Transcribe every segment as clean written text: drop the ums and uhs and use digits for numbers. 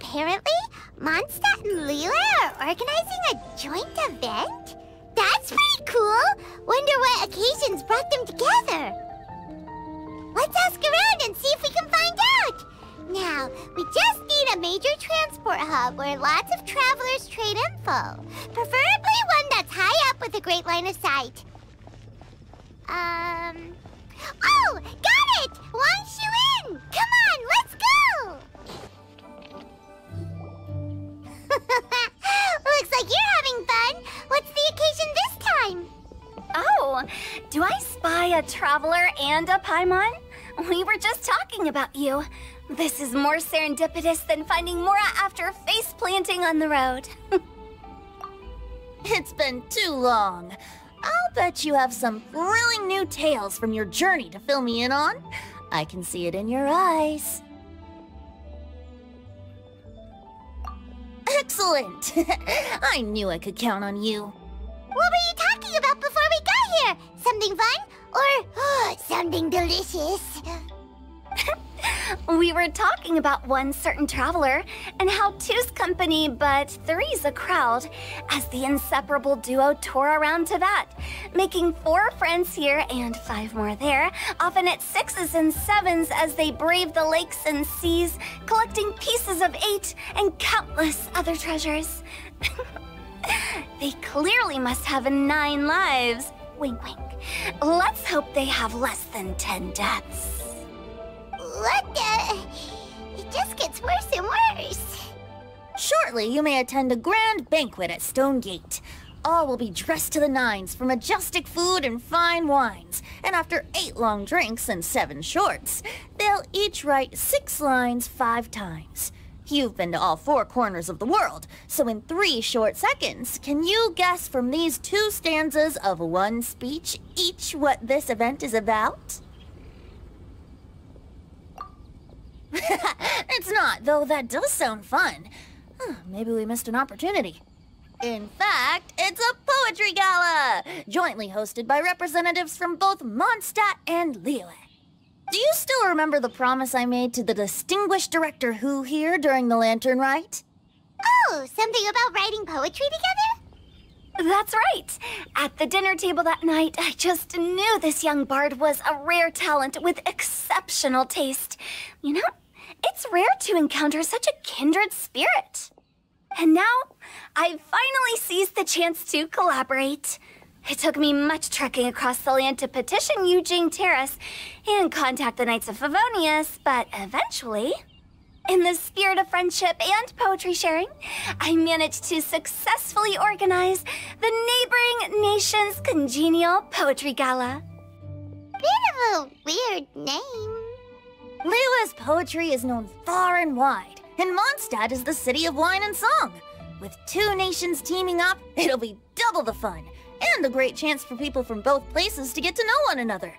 Apparently, Mondstadt and Liyue are organizing a joint event? That's pretty cool! Wonder what occasions brought them together. Let's ask around and see if we can find out! Now, we just need a major transport hub where lots of travelers trade info. Preferably one that's high up with a great line of sight. Oh! Got it! Wang Shuin! Come on, let's go! Looks like you're having fun. What's the occasion this time? Oh, do I spy a traveler and a Paimon? We were just talking about you. This is more serendipitous than finding Mora after face planting on the road. It's been too long. I'll bet you have some thrilling new tales from your journey to fill me in on. I can see it in your eyes. Excellent! I knew I could count on you. What were you talking about before we got here? Something fun? Or something delicious? We were talking about one certain traveler and how two's company but three's a crowd as the inseparable duo tore around Tibet, making 4 friends here and 5 more there, often at 6s and 7s as they braved the lakes and seas, collecting pieces of 8 and countless other treasures. They clearly must have 9 lives. Wink, wink. Let's hope they have less than 10 deaths. What the? It just gets worse and worse. Shortly, you may attend a grand banquet at Stone Gate. All will be dressed to the nines for majestic food and fine wines. And after 8 long drinks and 7 shorts, they'll each write 6 lines 5 times. You've been to all 4 corners of the world, so in 3 short seconds, can you guess from these 2 stanzas of 1 speech each what this event is about? It's not, though that does sound fun. Maybe we missed an opportunity. In fact, it's a poetry gala, jointly hosted by representatives from both Mondstadt and Liyue. Do you still remember the promise I made to the distinguished director Hu here during the Lantern Rite? Oh, something about writing poetry together? That's right! At the dinner table that night, I just knew this young bard was a rare talent with exceptional taste. You know, it's rare to encounter such a kindred spirit. And now, I've finally seized the chance to collaborate. It took me much trekking across the land to petition Yujing Terrace and contact the Knights of Favonius, but eventually, in the spirit of friendship and poetry sharing, I managed to successfully organize the neighboring nation's Congenial Poetry Gala. Bit of a weird name. Liyue's poetry is known far and wide, and Mondstadt is the city of wine and song. With 2 nations teaming up, it'll be double the fun, and a great chance for people from both places to get to know one another.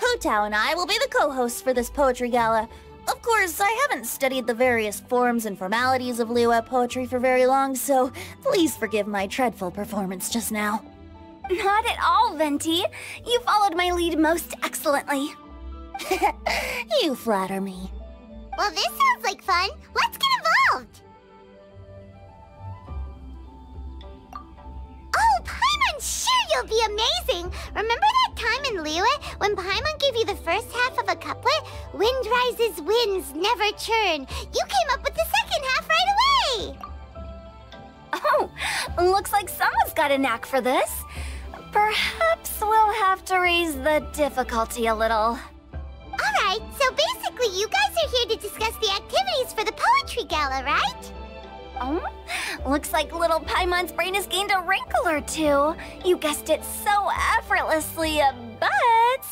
Hu Tao and I will be the co-hosts for this poetry gala. Of course, I haven't studied the various forms and formalities of Liyue poetry for very long, so please forgive my dreadful performance just now. Not at all, Venti. You followed my lead most excellently. You flatter me. Well, this sounds like fun. Let's get involved. Oh, Paimon, sure you'll be amazing. Remember that time in Liyue when Paimon gave you the first half of a couplet? Wind rises, winds never churn. You came up with the second half right away. Oh, looks like someone's got a knack for this. Perhaps we'll have to raise the difficulty a little. Alright, so basically you guys are here to discuss the activities for the poetry gala, right? Oh, looks like little Paimon's brain has gained a wrinkle or 2. You guessed it so effortlessly, but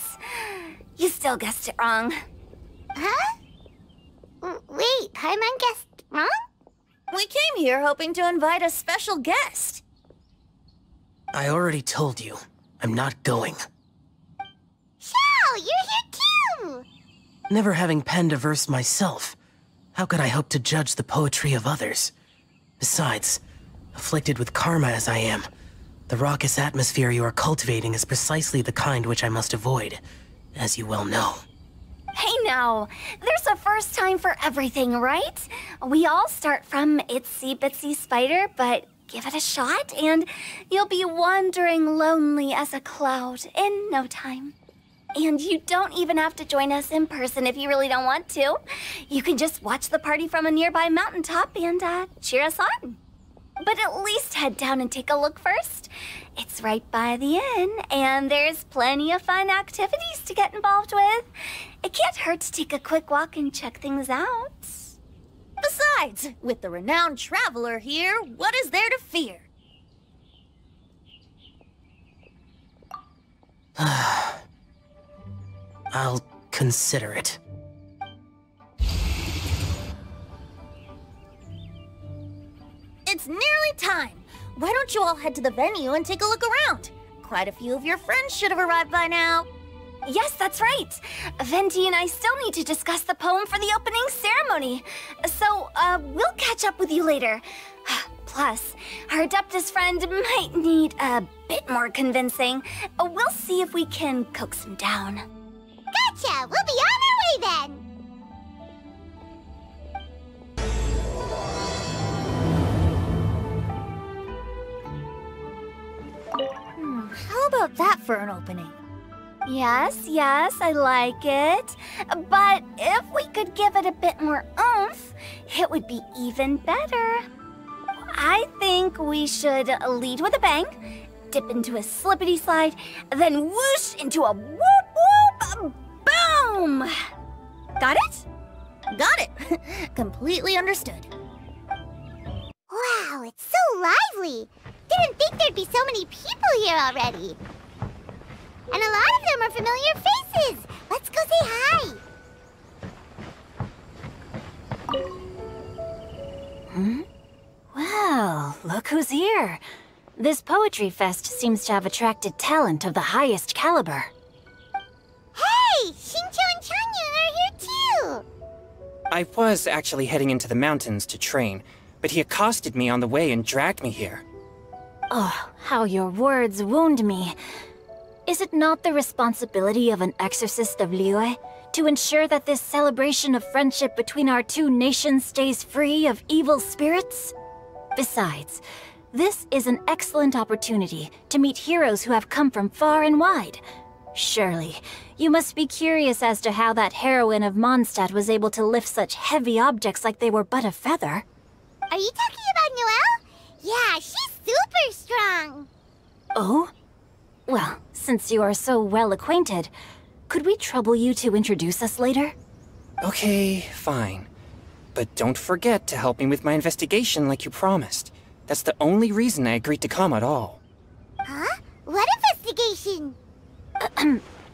you still guessed it wrong. Huh? Wait, Paimon guessed wrong? We came here hoping to invite a special guest. I already told you, I'm not going. Xiao, you're here too! Never having penned a verse myself, how could I hope to judge the poetry of others? Besides, afflicted with karma as I am, the raucous atmosphere you are cultivating is precisely the kind which I must avoid, as you well know. Hey now, there's a first time for everything, right? We all start from itsy bitsy spider, but give it a shot and you'll be wandering lonely as a cloud in no time. And you don't even have to join us in person if you really don't want to. You can just watch the party from a nearby mountaintop and cheer us on. But at least head down and take a look first. It's right by the inn, and there's plenty of fun activities to get involved with. It can't hurt to take a quick walk and check things out. Besides, with the renowned traveler here, what is there to fear? I'll consider it. It's nearly time. Why don't you all head to the venue and take a look around? Quite a few of your friends should have arrived by now. Yes, that's right. Venti and I still need to discuss the poem for the opening ceremony. So, we'll catch up with you later. Plus, our Adeptus friend might need a bit more convincing. We'll see if we can coax him down. Gotcha! We'll be on our way then! How about that for an opening? Yes, I like it. But if we could give it a bit more oomph, it would be even better. I think we should lead with a bang, dip into a slippity slide, then whoosh into a whoop whoop boom! Got it? Got it. Completely understood. Wow, it's so lively! Didn't think there'd be so many people here already. And a lot of them are familiar faces! Let's go say hi! Well, look who's here. This poetry fest seems to have attracted talent of the highest caliber. Hey! Shincho and Chanya are here too! I was actually heading into the mountains to train, but he accosted me on the way and dragged me here. Oh, how your words wound me. Is it not the responsibility of an exorcist of Liyue to ensure that this celebration of friendship between our two nations stays free of evil spirits? Besides, this is an excellent opportunity to meet heroes who have come from far and wide. Surely, you must be curious as to how that heroine of Mondstadt was able to lift such heavy objects like they were but a feather. Are you talking about Noelle? Yeah, she's super strong! Oh? Well, since you are so well acquainted, could we trouble you to introduce us later? Okay, fine. But don't forget to help me with my investigation like you promised. That's the only reason I agreed to come at all. Huh? What investigation?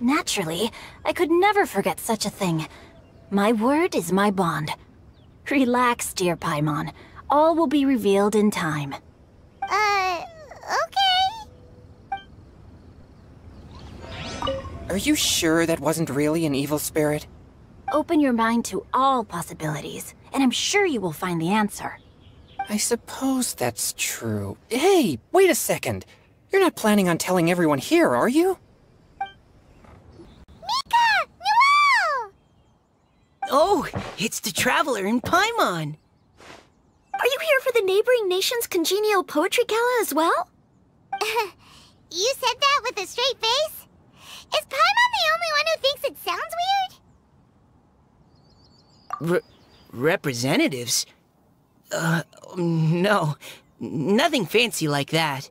Naturally, I could never forget such a thing. My word is my bond. Relax, dear Paimon. All will be revealed in time. Okay. Are you sure that wasn't really an evil spirit? Open your mind to all possibilities, and I'm sure you will find the answer. I suppose that's true. Hey, wait a second. You're not planning on telling everyone here, are you? Mika! Noelle! Oh, it's the Traveler in Paimon! Are you here for the neighboring nation's Congenial Poetry Gala as well? You said that with a straight face? Is Paimon the only one who thinks it sounds weird? Representatives? No. Nothing fancy like that.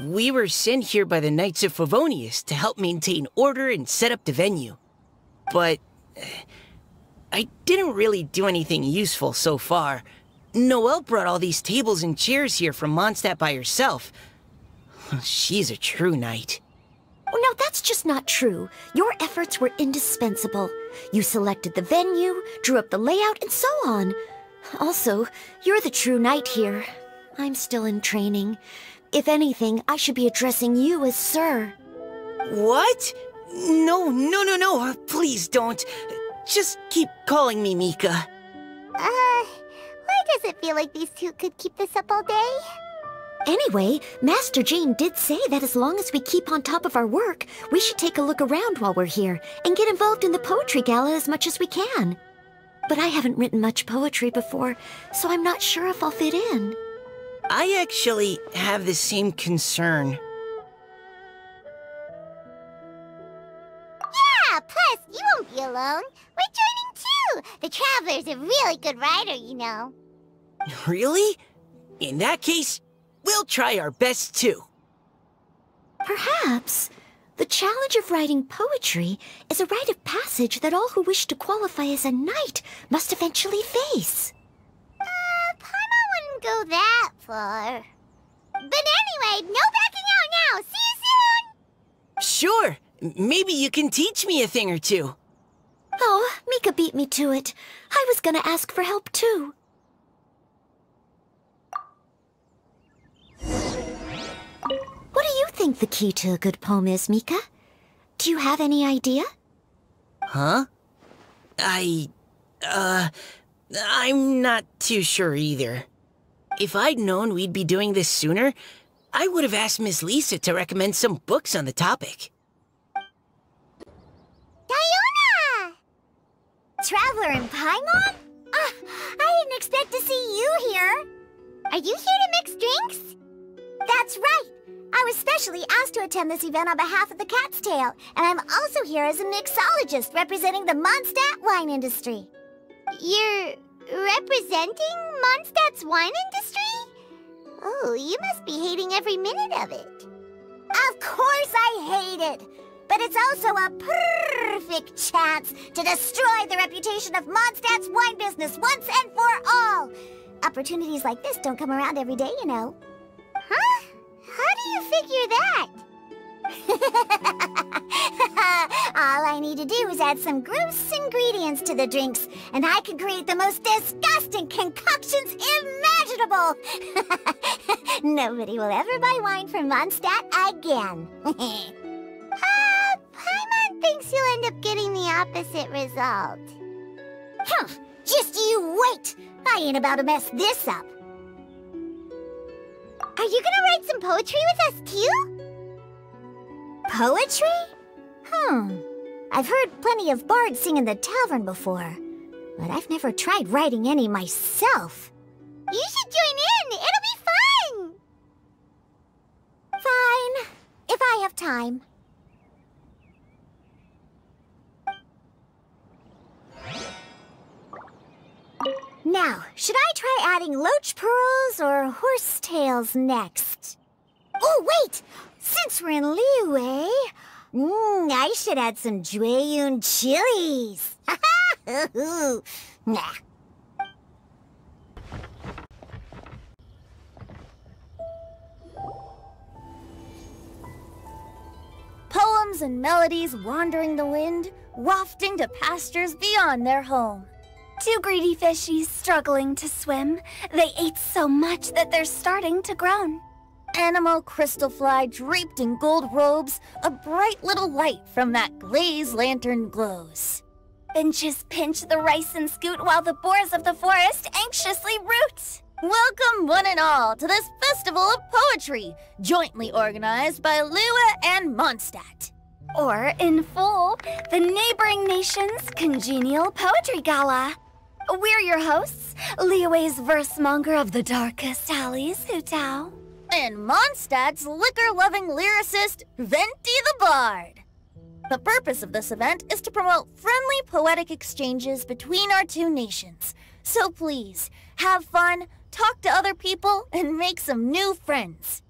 We were sent here by the Knights of Favonius to help maintain order and set up the venue. But I didn't really do anything useful so far. Noelle brought all these tables and chairs here from Mondstadt by herself. She's a true knight. Oh, no, that's just not true. Your efforts were indispensable. You selected the venue, drew up the layout, and so on. Also, you're the true knight here. I'm still in training. If anything, I should be addressing you as Sir. What? No, please don't. Just keep calling me Mika. Why does it feel like these two could keep this up all day? Anyway, Master Jean did say that as long as we keep on top of our work, we should take a look around while we're here and get involved in the poetry gala as much as we can. But I haven't written much poetry before, so I'm not sure if I'll fit in. I actually have the same concern. Yeah, plus, you won't be alone. We're joining too. The Traveler's a really good writer, you know. Really? In that case, we'll try our best too. Perhaps. The challenge of writing poetry is a rite of passage that all who wish to qualify as a knight must eventually face. Paimon wouldn't go that far. But anyway, no backing out now. See you soon! Sure. Maybe you can teach me a thing or two. Oh, Mika beat me to it. I was gonna ask for help too. What do you think the key to a good poem is, Mika? Do you have any idea? Huh? I'm not too sure either. If I'd known we'd be doing this sooner, I would have asked Miss Lisa to recommend some books on the topic. Diona! Traveler and Paimon? I didn't expect to see you here. Are you here to mix drinks? That's right. I was specially asked to attend this event on behalf of the Cat's Tail, and I'm also here as a mixologist representing the Mondstadt wine industry. You're representing Mondstadt's wine industry? Oh, you must be hating every minute of it. Of course I hate it! But it's also a perfect chance to destroy the reputation of Mondstadt's wine business once and for all! Opportunities like this don't come around every day, you know. Huh? How do you figure that? All I need to do is add some gross ingredients to the drinks, and I can create the most disgusting concoctions imaginable! Nobody will ever buy wine from Mondstadt again. Paimon thinks you'll end up getting the opposite result. Huh, just you wait! I ain't about to mess this up. Are you gonna write some poetry with us too? Poetry? I've heard plenty of bards sing in the tavern before, but I've never tried writing any myself. You should join in! It'll be fun! Fine, if I have time. Now, should I try adding loach pearls or horse tails next? Oh, wait! Since we're in Liyue, I should add some Jueyun chilies. Nah. Poems and melodies wandering the wind, wafting to pastures beyond their home. Two greedy fishies struggling to swim. They ate so much that they're starting to groan. Animal crystal fly draped in gold robes, a bright little light from that glazed lantern glows. Benches pinch the rice and scoot while the boars of the forest anxiously root. Welcome one and all to this festival of poetry, jointly organized by Liyue and Mondstadt. Or, in full, the neighboring nation's Congenial Poetry Gala. We're your hosts, Liyue's versemonger of the darkest alleys, Hutao. And Mondstadt's liquor-loving lyricist, Venti the Bard. The purpose of this event is to promote friendly poetic exchanges between our two nations. So please, have fun, talk to other people, and make some new friends.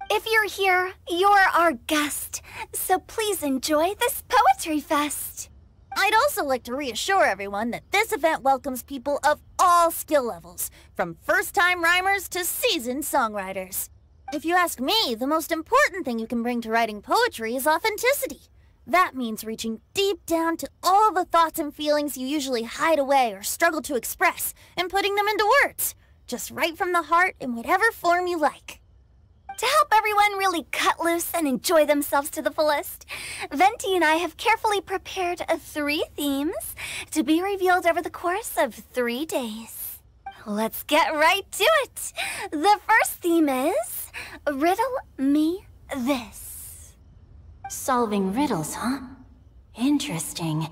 If you're here, you're our guest, so please enjoy this poetry fest. I'd also like to reassure everyone that this event welcomes people of all skill levels, from first-time rhymers to seasoned songwriters. If you ask me, the most important thing you can bring to writing poetry is authenticity. That means reaching deep down to all the thoughts and feelings you usually hide away or struggle to express, and putting them into words, just right from the heart in whatever form you like. To help everyone really cut loose and enjoy themselves to the fullest, Venti and I have carefully prepared 3 themes to be revealed over the course of 3 days. Let's get right to it. The first theme is riddle me this. Solving riddles, huh? Interesting.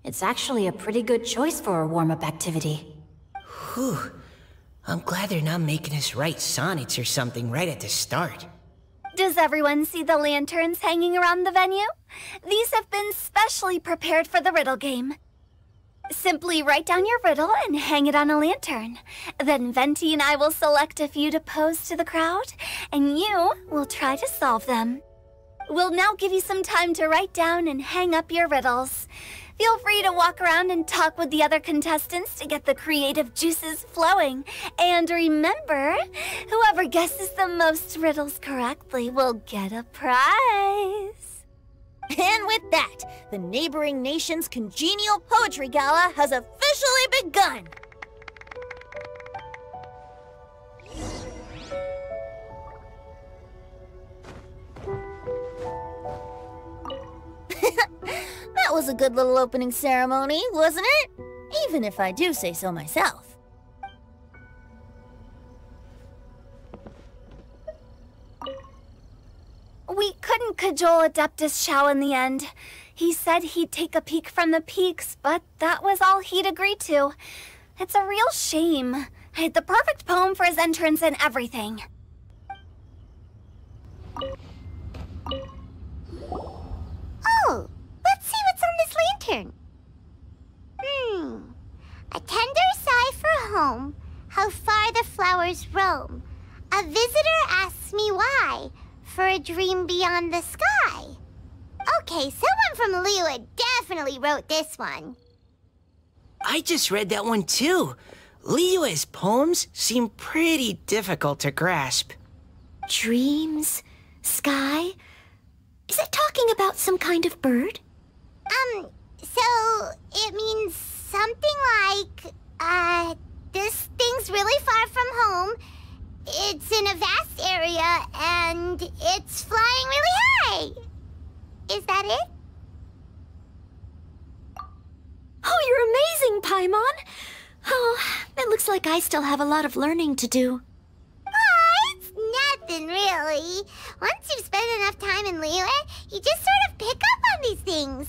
It's actually a pretty good choice for a warm-up activity. Whew. I'm glad they're not making us write sonnets or something right at the start. Does everyone see the lanterns hanging around the venue? These have been specially prepared for the riddle game. Simply write down your riddle and hang it on a lantern. Then Venti and I will select a few to pose to the crowd, and you will try to solve them. We'll now give you some time to write down and hang up your riddles. Feel free to walk around and talk with the other contestants to get the creative juices flowing. And remember, whoever guesses the most riddles correctly will get a prize. And with that, the neighboring nation's Congenial Poetry Gala has officially begun! That was a good little opening ceremony, wasn't it? Even if I do say so myself. We couldn't cajole Adeptus Shao in the end. He said he'd take a peek from the peaks, but that was all he'd agreed to. It's a real shame. I had the perfect poem for his entrance and everything. Oh, let's see what's on this lantern. A tender sigh for home, how far the flowers roam. A visitor asks me why, for a dream beyond the sky. Okay, someone from Liyue definitely wrote this one. I just read that one too. Liyue's poems seem pretty difficult to grasp. Dreams? Sky? Is it talking about some kind of bird? So it means something like, this thing's really far from home. It's in a vast area, and it's flying really high. Is that it? Oh, you're amazing, Paimon! Oh, it looks like I still have a lot of learning to do. Oh, it's nothing really. Once you've spent enough time in Liyue, you just sort of pick up on these things.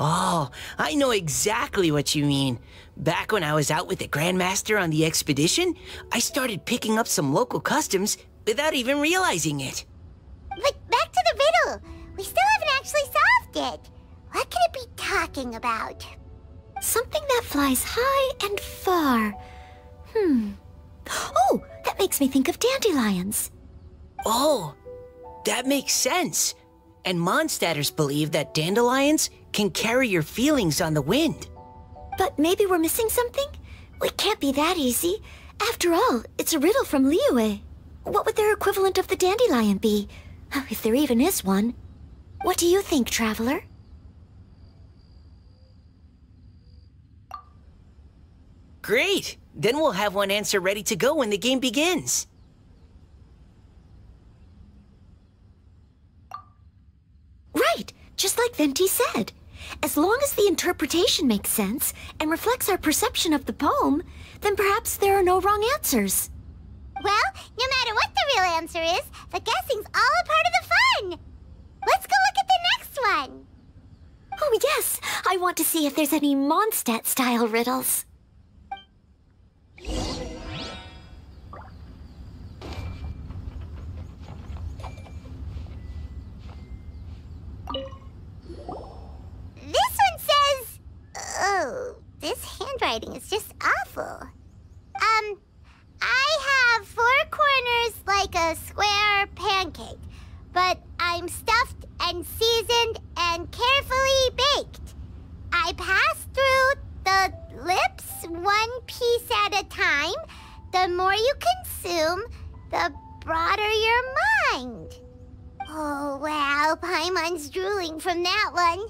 Oh, I know exactly what you mean. Back when I was out with the Grandmaster on the expedition, I started picking up some local customs without even realizing it. But back to the riddle. We still haven't actually solved it. What could it be talking about? Something that flies high and far. Oh, that makes me think of dandelions. Oh, that makes sense. And Mondstadters believe that dandelions can carry your feelings on the wind. But maybe we're missing something? It can't be that easy. After all, it's a riddle from Liyue. What would their equivalent of the dandelion be? If there even is one. What do you think, Traveler? Great! Then we'll have one answer ready to go when the game begins. Right, just like Venti said. As long as the interpretation makes sense and reflects our perception of the poem, then perhaps there are no wrong answers. Well, no matter what the real answer is, the guessing's all a part of the fun. Let's go look at the next one. Oh yes, I want to see if there's any Mondstadt-style riddles. This one says... Oh, this handwriting is just awful. I have 4 corners like a square pancake, but I'm stuffed and seasoned and carefully baked. I pass through the lips 1 piece at a time. The more you consume, the broader your mind. Oh, wow, Paimon's drooling from that one.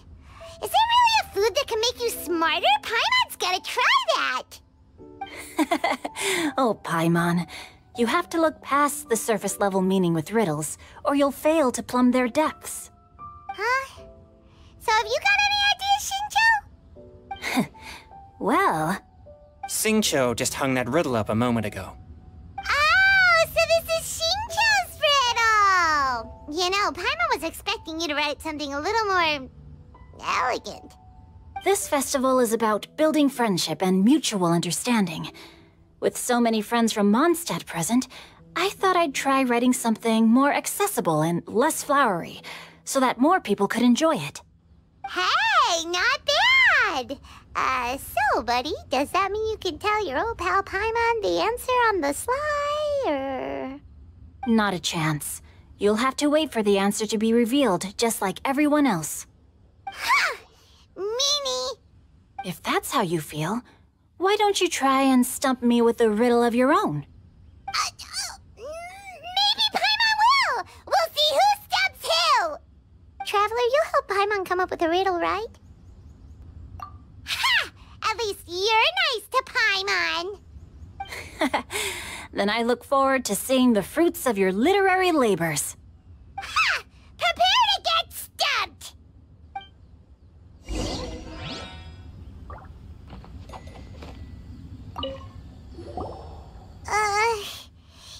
Is there really a food that can make you smarter? Paimon's gotta try that! Oh, Paimon. You have to look past the surface-level meaning with riddles, or you'll fail to plumb their depths. Huh? So have you got any ideas, Shincho? Well... Xingqiu just hung that riddle up a moment ago. Oh, so this is Shincho's expecting you to write something a little more elegant. This festival is about building friendship and mutual understanding. With so many friends from Mondstadt present, I thought I'd try writing something more accessible and less flowery, so that more people could enjoy it. Hey, not bad! So, buddy, does that mean you can tell your old pal Paimon the answer on the sly, or...? Not a chance. You'll have to wait for the answer to be revealed, just like everyone else. Ha! Meanie! If that's how you feel, why don't you try and stump me with a riddle of your own? Maybe Paimon will! We'll see who stumps who! Traveler, you'll help Paimon come up with a riddle, right? Ha! At least you're nice to Paimon! Then I look forward to seeing the fruits of your literary labors. Ha! Prepare to get stumped!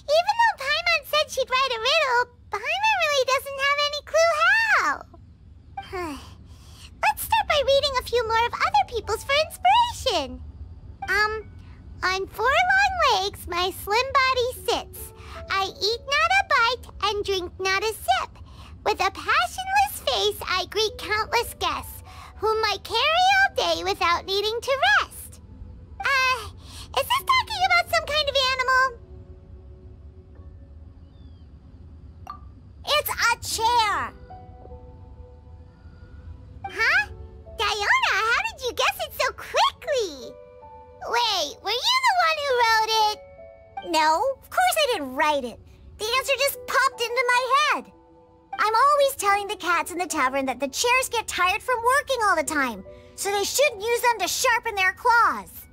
Even though Paimon said she'd write a riddle, Paimon really doesn't have any clue how. Let's start by reading a few more of other people's for inspiration. On 4 long legs, my slim body sits. I eat not a bite and drink not a sip. With a passionless face, I greet countless guests, whom I carry all day without needing to rest. Is this talking about some kind of animal? It's a chair! Huh? Diona, how did you guess it so quickly? Wait, were you the one who wrote it? No, of course I didn't write it. The answer just popped into my head. I'm always telling the cats in the tavern that the chairs get tired from working all the time, so they shouldn't use them to sharpen their claws.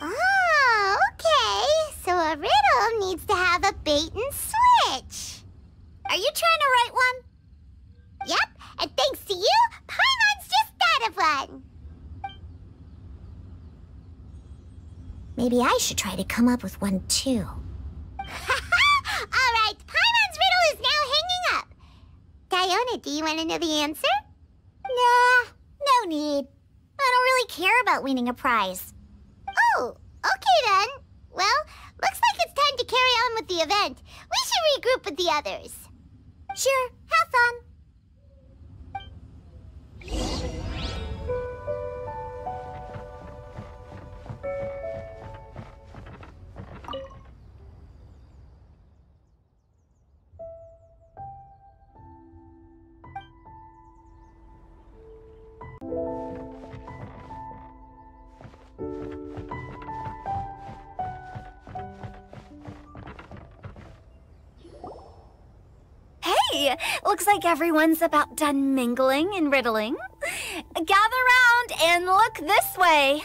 Oh, okay. So a riddle needs to have a bait and switch. Are you trying to write one? Yep, and thanks to you, Paimon's just thought of one. Maybe I should try to come up with one, too. All right, Paimon's riddle is now hanging up. Diona, do you want to know the answer? Nah, no need. I don't really care about winning a prize. Oh, okay then. Well, looks like it's time to carry on with the event. We should regroup with the others. Sure, have fun. Hey, looks like everyone's about done mingling and riddling. Gather round and look this way.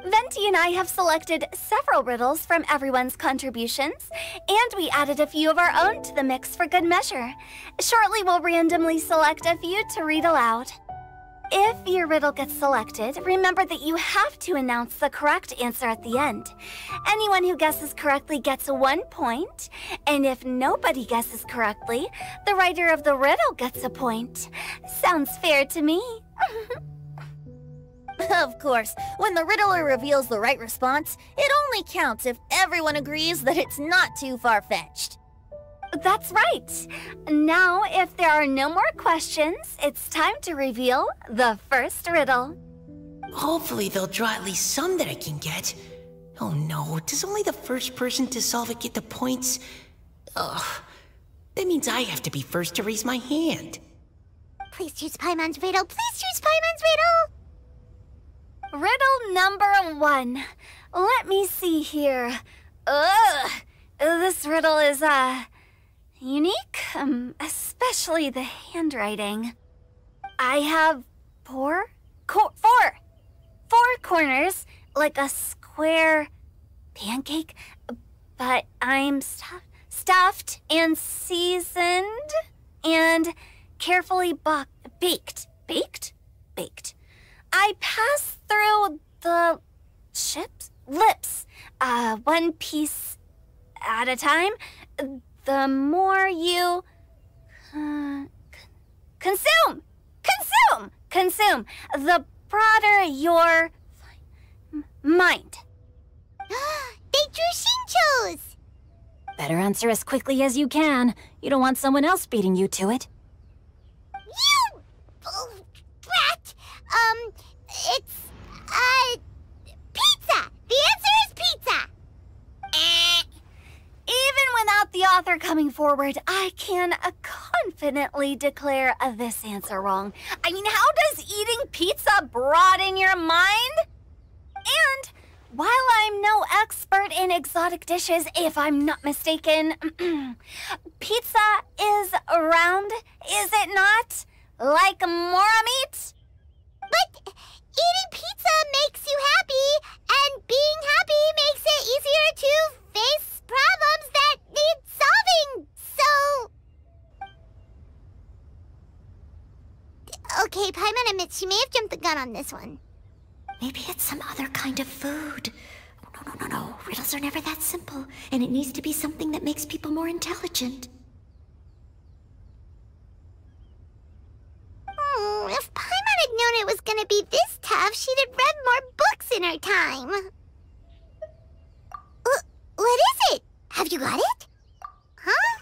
Venti and I have selected several riddles from everyone's contributions, and we added a few of our own to the mix for good measure. Shortly, we'll randomly select a few to read aloud. If your riddle gets selected, remember that you have to announce the correct answer at the end. Anyone who guesses correctly gets 1 point, and if nobody guesses correctly, the writer of the riddle gets a point. Sounds fair to me. Of course, when the riddler reveals the right response, it only counts if everyone agrees that it's not too far-fetched. That's right. Now, if there are no more questions, it's time to reveal the first riddle. Hopefully they'll draw at least some that I can get. Oh no, does only the first person to solve it get the points? Ugh, that means I have to be first to raise my hand. Please choose Paimon's riddle. Please choose Paimon's riddle. Riddle number 1. Let me see here. This riddle is, unique, especially the handwriting. I have four corners, like a square pancake, but I'm stuffed and seasoned and carefully baked. Baked. I pass through the lips, 1 piece at a time. The more you Consume! Consume! Consume! The broader your mind. They drew Shinchos! Better answer as quickly as you can. You don't want someone else beating you to it. You brat! It's pizza! The answer is pizza! Even without the author coming forward, I can confidently declare this answer wrong. I mean, how does eating pizza broaden your mind? And while I'm no expert in exotic dishes, if I'm not mistaken, pizza is round, is it not? Like mora meat? But eating pizza makes you happy, and being happy makes it easier to face problems that need solving, so... Okay, Paimon admits she may have jumped the gun on this one. Maybe it's some other kind of food. Oh, no. Riddles are never that simple, and it needs to be something that makes people more intelligent. If Paimon had known it was gonna be this tough, she'd have read more books in her time. What is it? Have you got it? Huh?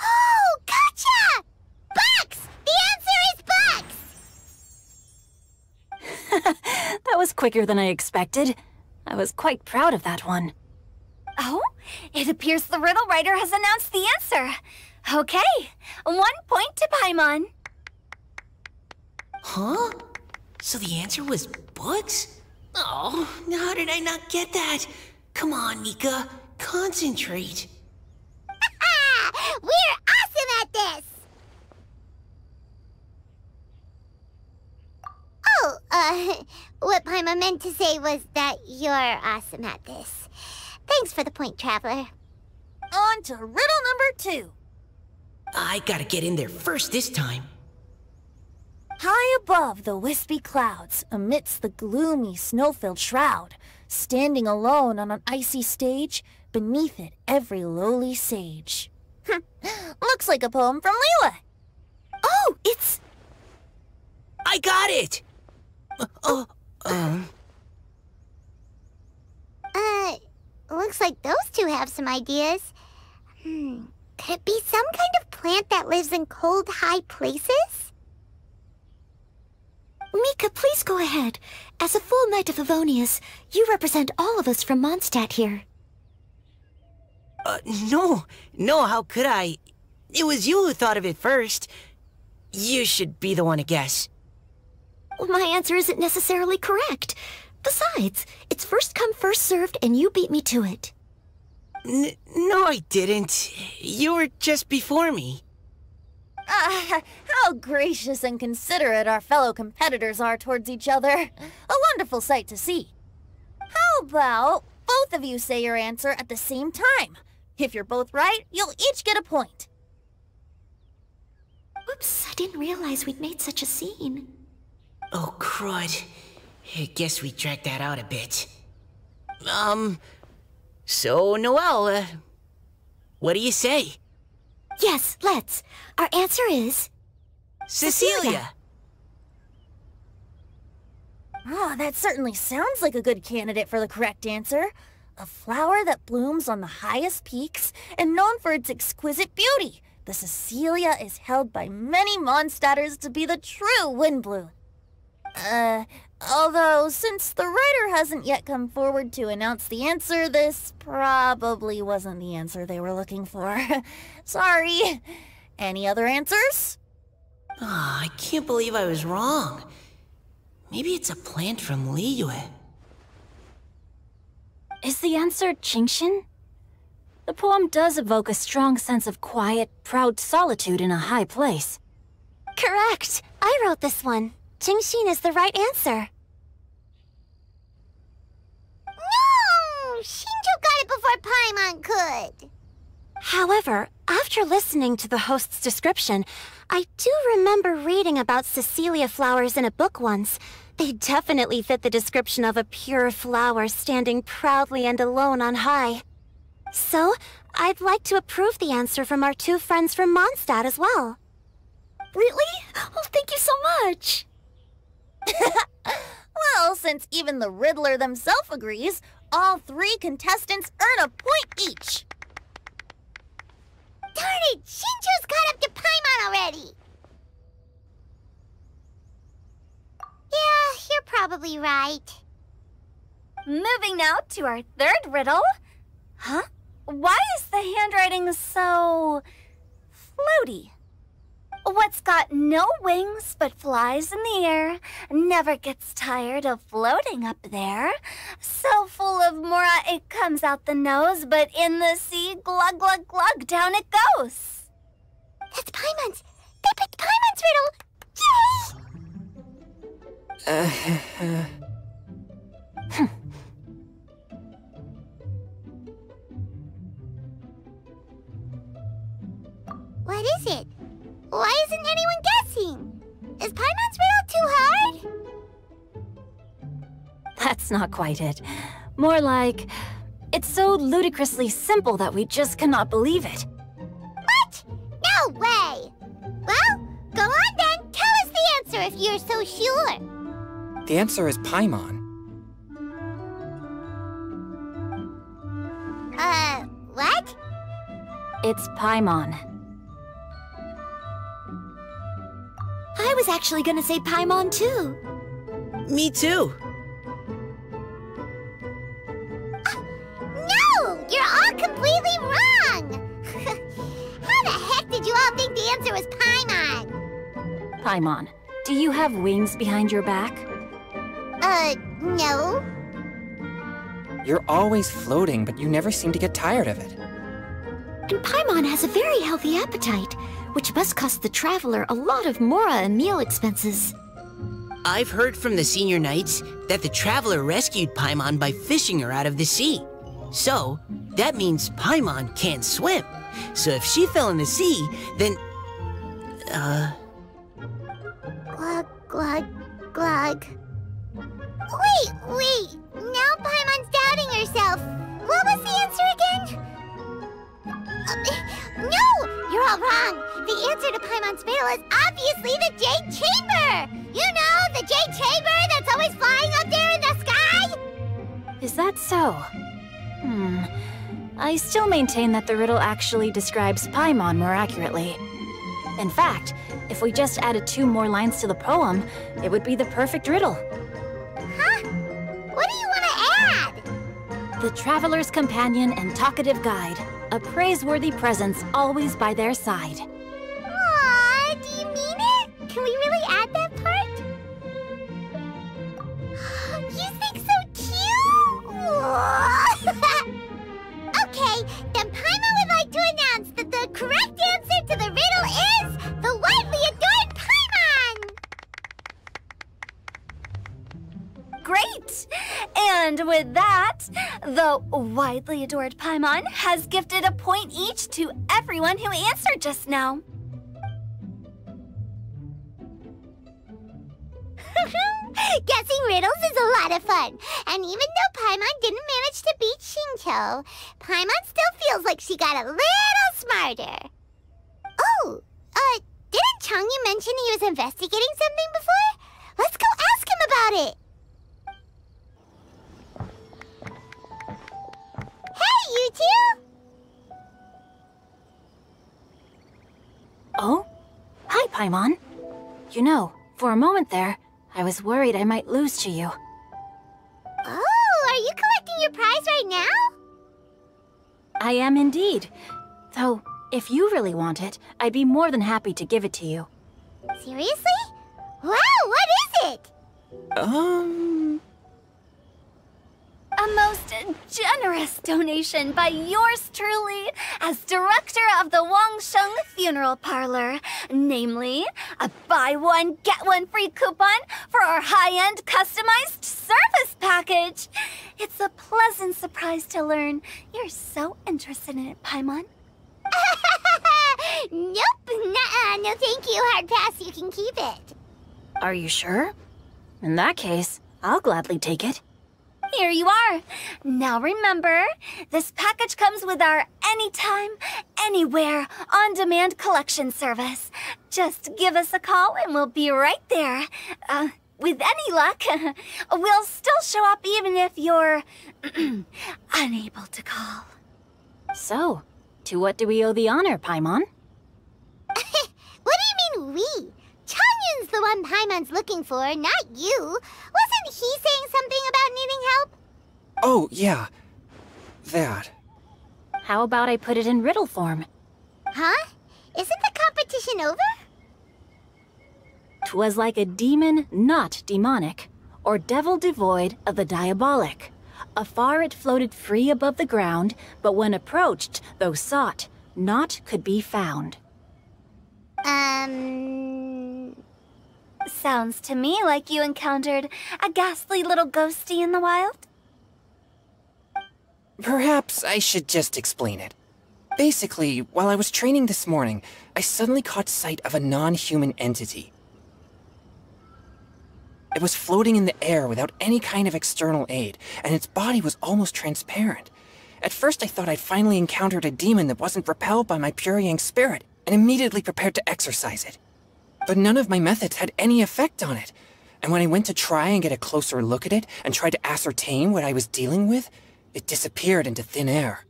Oh, gotcha! Bucks! The answer is bucks! That was quicker than I expected. I was quite proud of that one. Oh, it appears the riddle writer has announced the answer. Okay, 1 point to Paimon. Huh? So the answer was bugs? Oh, how did I not get that? Come on, Nika, concentrate. We're awesome at this! Oh, what Paimon meant to say was that you're awesome at this. Thanks for the point, Traveler. On to riddle number 2. I gotta get in there first this time. High above the wispy clouds, amidst the gloomy snow-filled shroud, standing alone on an icy stage, beneath it every lowly sage. Looks like a poem from Leela. Oh, it's... I got it! Looks like those two have some ideas. Could it be some kind of plant that lives in cold, high places? Mika, please go ahead. As a full Knight of Favonius, you represent all of us from Mondstadt here. No, how could I? It was you who thought of it first. You should be the one to guess. Well, my answer isn't necessarily correct. Besides, it's first come, first served, and you beat me to it. No, I didn't. You were just before me. How gracious and considerate our fellow competitors are towards each other. A wonderful sight to see. How about both of you say your answer at the same time? If you're both right, you'll each get a point. Whoops, I didn't realize we'd made such a scene. Oh, crud. I guess we dragged that out a bit. So, Noelle, what do you say? Yes, let's. Our answer is... Cecilia! Oh, that certainly sounds like a good candidate for the correct answer. A flower that blooms on the highest peaks and known for its exquisite beauty. The Cecilia is held by many Mondstadters to be the true Windblue. Although, since the writer hasn't yet come forward to announce the answer, this probably wasn't the answer they were looking for. Sorry. Any other answers? I can't believe I was wrong. Maybe it's a plant from Liyue. Is the answer Genshin? The poem does evoke a strong sense of quiet, proud solitude in a high place. Correct! I wrote this one. Genshin is the right answer. No! Shinjo got it before Paimon could. However, after listening to the host's description, I do remember reading about Cecilia flowers in a book once. They definitely fit the description of a pure flower standing proudly and alone on high. So, I'd like to approve the answer from our two friends from Mondstadt as well. Really? Oh, thank you so much. Well, since even the Riddler themselves agrees, all 3 contestants earn a point each. Darn it! Shinjo's caught up to Paimon already! Yeah, you're probably right. Moving now to our third riddle. Huh? Why is the handwriting so floaty? What's got no wings but flies in the air, never gets tired of floating up there, so full of mora it comes out the nose, but in the sea, glug glug glug, down it goes. That's Paimon's! They picked Paimon's riddle! Yay! What is it? Why isn't anyone guessing? Is Paimon's riddle too hard? That's not quite it. More like, it's so ludicrously simple that we just cannot believe it. What? No way! Well, go on then. Tell us the answer if you're so sure. The answer is Paimon. What? It's Paimon. I was actually gonna say Paimon too. Me too. No! You're all completely wrong! How the heck did you all think the answer was Paimon? Paimon, do you have wings behind your back? No. You're always floating, but you never seem to get tired of it. And Paimon has a very healthy appetite, which must cost the traveler a lot of mora and meal expenses. I've heard from the senior knights that the traveler rescued Paimon by fishing her out of the sea. So, that means Paimon can't swim. So if she fell in the sea, then... Glug, glug, glug. Wait! Now Paimon's doubting herself. What was the answer again? No! You're all wrong! The answer to Paimon's riddle is obviously the Jade Chamber! You know, the Jade Chamber that's always flying up there in the sky? Is that so? I still maintain that the riddle actually describes Paimon more accurately. In fact, if we just added 2 more lines to the poem, it would be the perfect riddle. Huh? What do you want to add? The traveler's companion and talkative guide, a praiseworthy presence always by their side. Aw, do you mean it? Can we really add that part? You think so cute? Okay, then Paimon would like to announce that the correct answer to the riddle is the widely adored Paimon! Great! And with that, the widely adored Paimon has gifted a point each to everyone who answered just now. Guessing riddles is a lot of fun. And even though Paimon didn't manage to beat Shinto, Paimon still feels like she got a little smarter. Oh, didn't Changyu mention he was investigating something before? Let's go ask him about it. Hey, you two! Oh? Hi, Paimon. You know, for a moment there, I was worried I might lose to you. Oh, are you collecting your prize right now? I am indeed. Though, if you really want it, I'd be more than happy to give it to you. Seriously? Wow, what is it? A most generous donation by yours truly as director of the Wangsheng Funeral Parlor. Namely, a buy one, get one free coupon for our high-end customized service package. It's a pleasant surprise to learn you're so interested in it, Paimon. Nope, nuh-uh, no thank you, hard pass, you can keep it. Are you sure? In that case, I'll gladly take it. here you are. Now remember, this package comes with our anytime, anywhere, on-demand collection service. Just give us a call and we'll be right there. With any luck, we'll still show up even if you're unable to call. So, to what do we owe the honor, Paimon? What do you mean, we? Chongyun's the one Paimon's looking for, not you. Wasn't he saying something about needing help? Oh, yeah. That. How about I put it in riddle form? Huh? Isn't the competition over? 'Twas like a demon not demonic, or devil devoid of the diabolic. Afar it floated free above the ground, but when approached, though sought, naught could be found. Sounds to me like you encountered a ghastly little ghosty in the wild. Perhaps I should just explain it. Basically, while I was training this morning, I suddenly caught sight of a non-human entity. It was floating in the air without any kind of external aid, and its body was almost transparent. At first I thought I'd finally encountered a demon that wasn't repelled by my pure yang spirit, and immediately prepared to exorcise it. But none of my methods had any effect on it, and when I went to try and get a closer look at it and tried to ascertain what I was dealing with, it disappeared into thin air.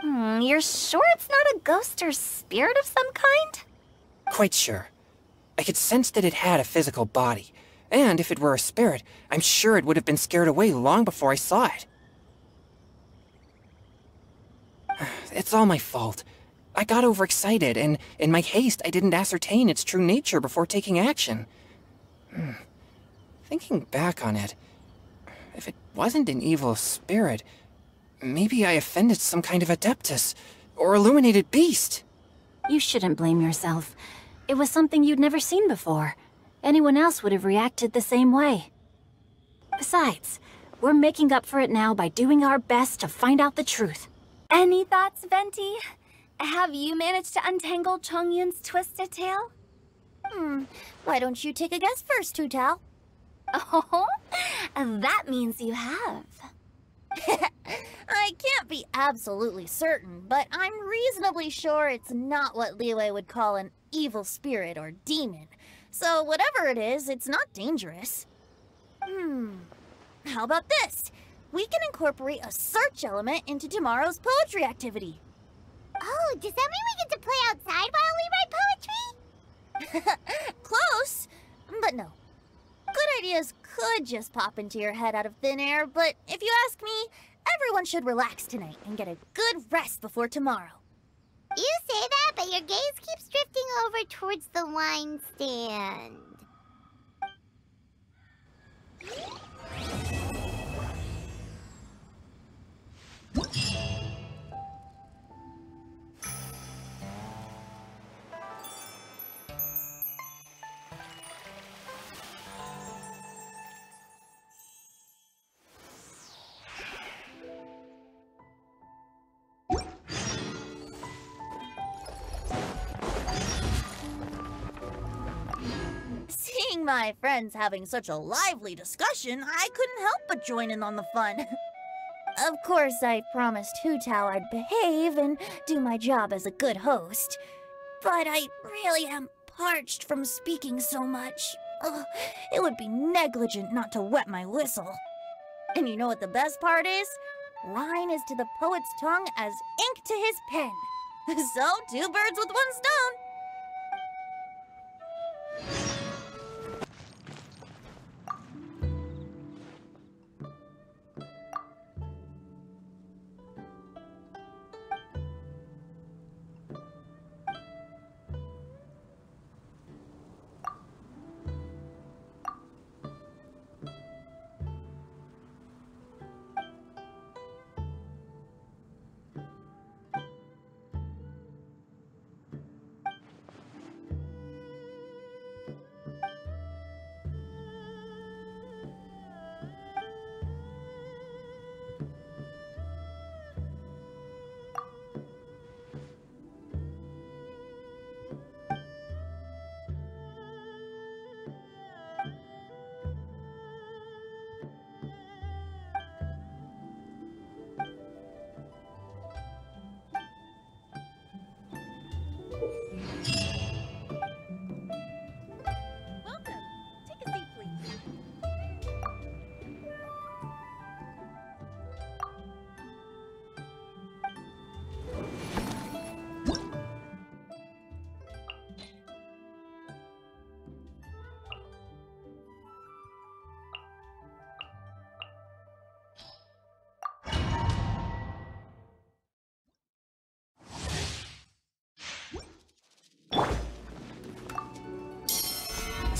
You're sure it's not a ghost or spirit of some kind? Quite sure. I could sense that it had a physical body, and if it were a spirit, I'm sure it would have been scared away long before I saw it. It's all my fault. I got overexcited, and in my haste, I didn't ascertain its true nature before taking action. Thinking back on it, if it wasn't an evil spirit, maybe I offended some kind of adeptus, or illuminated beast. You shouldn't blame yourself. It was something you'd never seen before. Anyone else would have reacted the same way. Besides, we're making up for it now by doing our best to find out the truth. Any thoughts, Venti? Have you managed to untangle Chongyun's twisted tail? Why don't you take a guess first, Hu Tao? Oh, that means you have. I can't be absolutely certain, but I'm reasonably sure it's not what Liyue would call an evil spirit or demon. So whatever it is, it's not dangerous. How about this? We can incorporate a search element into tomorrow's poetry activity. Oh, does that mean we get to play outside while we write poetry? Close, but no. Good ideas could just pop into your head out of thin air, but if you ask me, everyone should relax tonight and get a good rest before tomorrow. You say that, but your gaze keeps drifting over towards the wine stand. Seeing my friends having such a lively discussion, I couldn't help but join in on the fun. Of course, I promised Hu Tao I'd behave and do my job as a good host. But I really am parched from speaking so much. Ugh, it would be negligent not to wet my whistle. And you know what the best part is? Wine is to the poet's tongue as ink to his pen. So, 2 birds with 1 stone.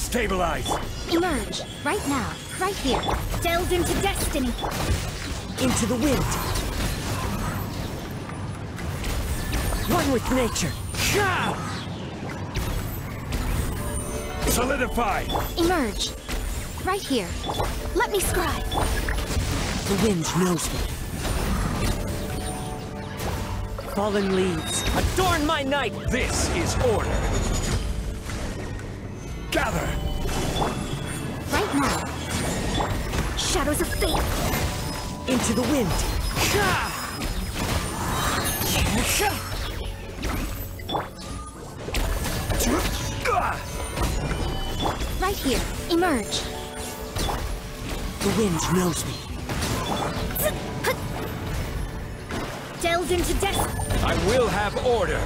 Stabilize! Emerge, right now, right here. Delve into destiny. Into the wind. One with nature. Solidify! Emerge, right here. Let me scribe. The wind knows me. Fallen leaves, adorn my night! This is order! Gather! Right now. Shadows of fate. Into the wind. Right here. Emerge. The wind knows me. Delve into destiny. I will have order!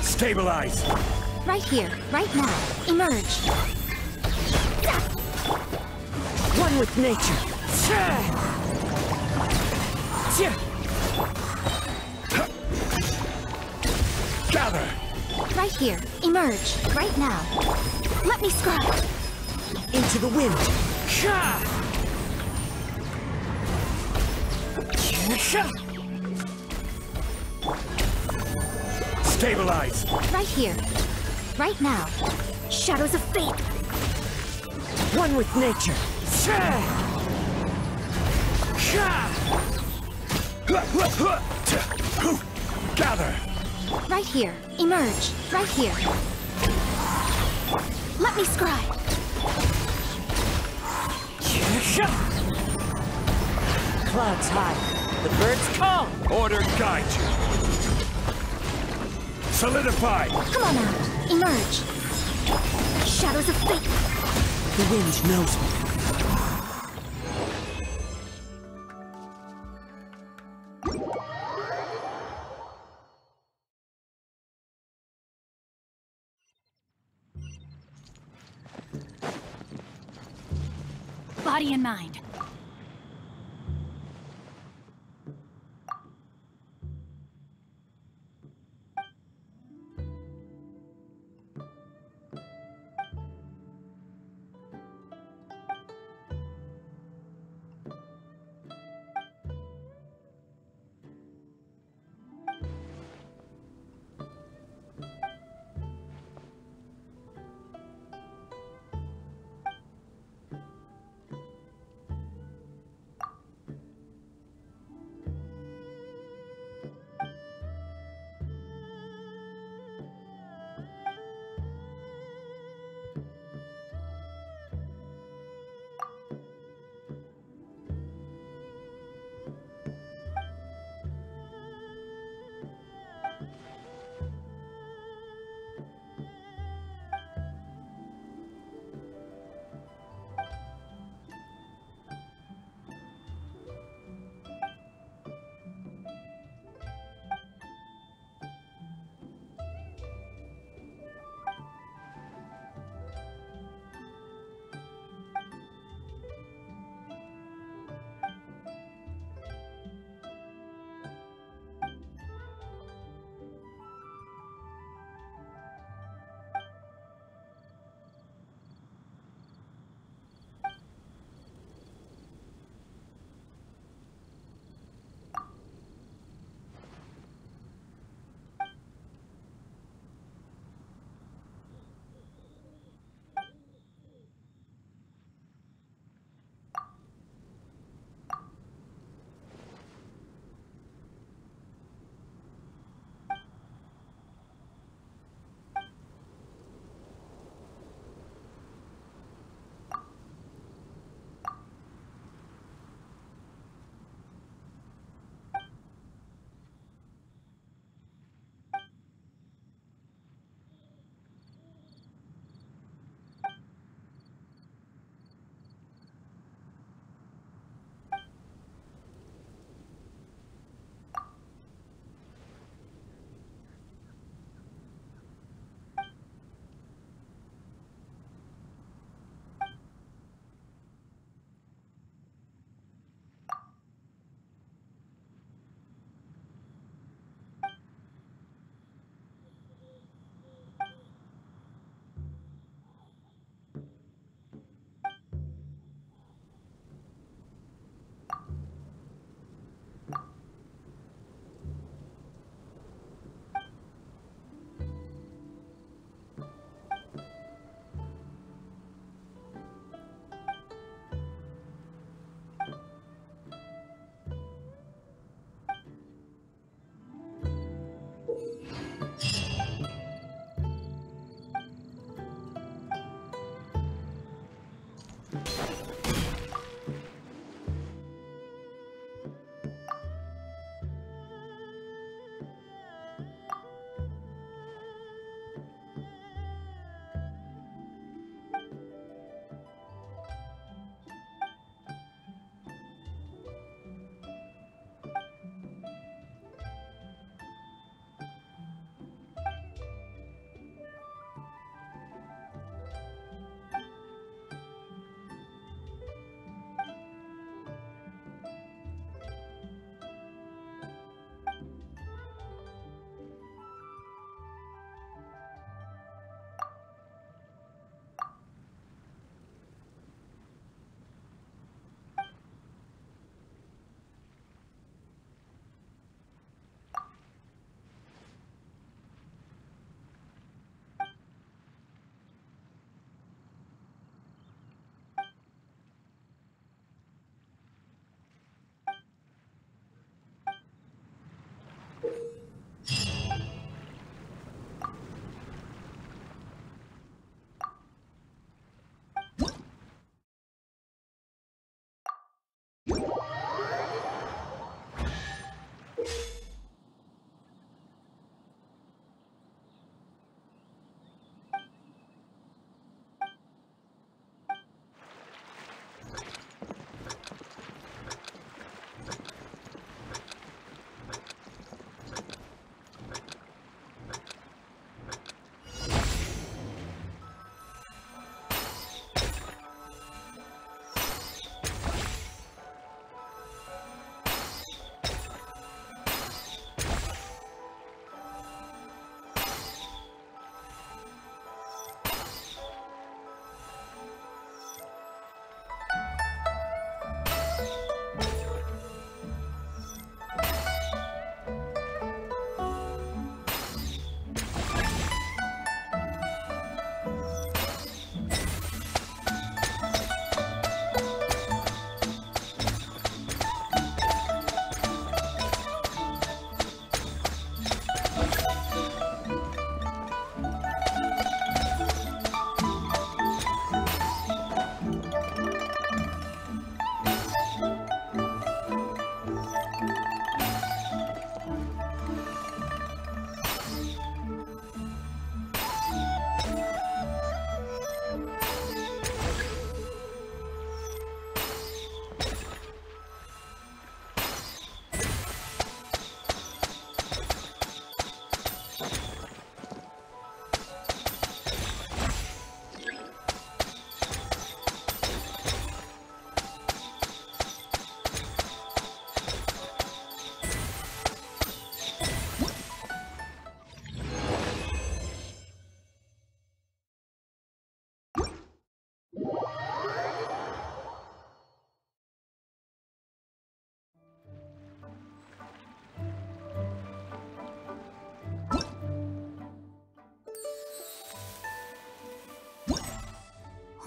Stabilize! Right here, right now. Emerge. One with nature. Gather! Right here. Emerge. Right now. Let me scribe. Into the wind. Stabilize! Right here. Right now. Shadows of fate. One with nature. Gather! Right here. Emerge. Right here. Let me scribe. Clouds high. The birds call. Order guide you! Solidify! Come on out. Emerge. Shadows of fate. The wind knows me. Body and mind.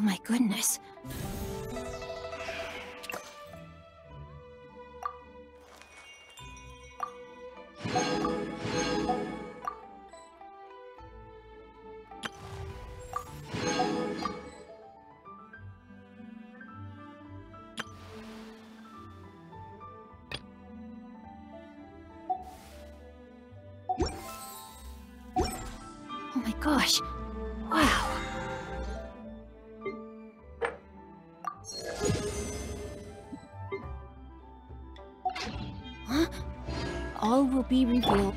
Oh my goodness. Oh my gosh. Wow. Huh? All will be revealed.